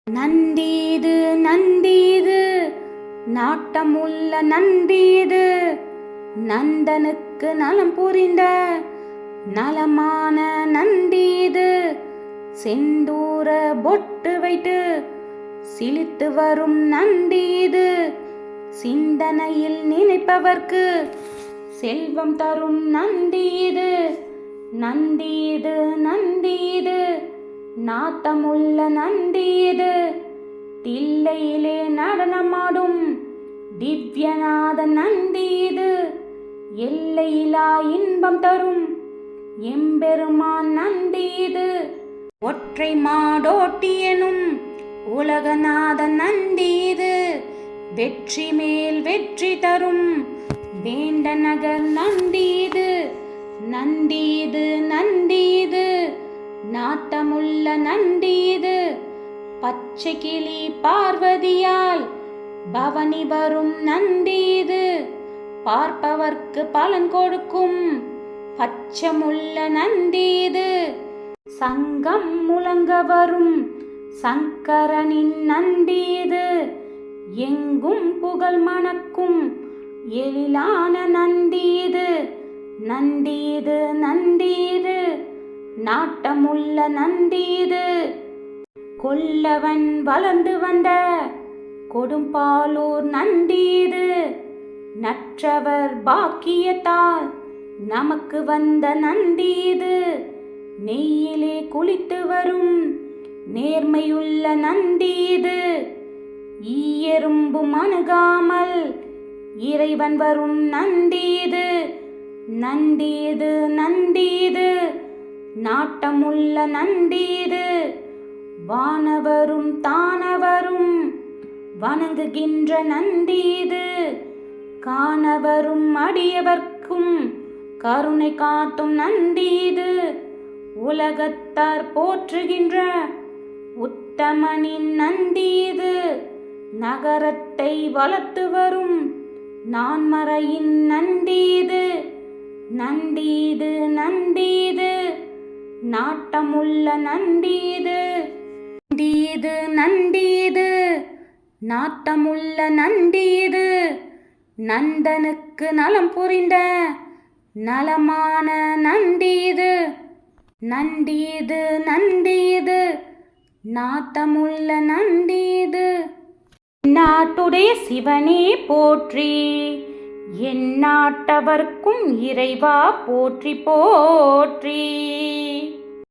நந்தீது நந்தீது நாட்டமுள்ள நந்தீது நந்தனுக்கு நலம் புரிந்த நலமான நந்தீது செந்தூர பொட்டு வைத்து சிலித்து வரும் நந்தீது சிந்தனையில் நினைப்பவர்க்கு செல்வம் தரும் நந்தீது நந்தீது நந்தீது நாட்டமுள்ள நந்தீது தில்லையிலே நடனமாடும் திவ்யநாத நந்தீது எல்லையிலா இன்பம் தரும் எம்பெருமான் நந்தீது ஒற்றை மாடோட்டியனும் உலகநாத நந்தீது வெற்றி மேல் வெற்றி தரும் வேண்ட நகர் நந்தீது நந்தீது நந்தீது நாட்டமுள்ள நந்தீது பச்சை கிளி பார்வதியால் பவனி வரும் நந்தீது பார்ப்பவர்க்கு பலன் கொடுக்கும் பச்சமுள்ள நந்தீது சங்கம் முழங்க வரும் சங்கரனின் நந்தீது எங்கும் புகழ் மணக்கும் எழிலான நந்தீது நந்தீது நந்தீது நாட்டமுள்ள நந்தீது கொல்லவன் வளர்ந்து வந்த கொடும்பாலூர் நந்தீது நற்றவர் பாக்கியத்தால் நமக்கு வந்த நந்தீது நெய்யிலே குளித்து வரும் நேர்மையுள்ள நந்தீது ஈயெறும்பு அணுகாமல் இறைவன் வரும் நந்தீது நந்தீது நந்தீது நாட்டமுள்ள நந்தீது வானவரும் தானவரும் வணங்குகின்ற நந்தீது காணவரும் அடியவர்க்கும் கருணை காட்டும் நந்தீது உலகத்தார் போற்றுகின்ற உத்தமனின் நந்தீது நகரத்தை வளர்த்து வரும் நான்மறையின் நந்தீது நந்தீது நந்தீது நாட்டமுள்ள நந்தீது நந்தீது நந்தீது நாட்டமுள்ள நந்தீது நந்தனுக்கு நலம் புரிந்த நலமான நந்தீது நந்தீது நந்தீது நாட்டமுள்ள நந்தீது நாட்டுடைய சிவனே போற்றி என் நாட்டவர்க்கும் இறைவா போற்றி போற்றி.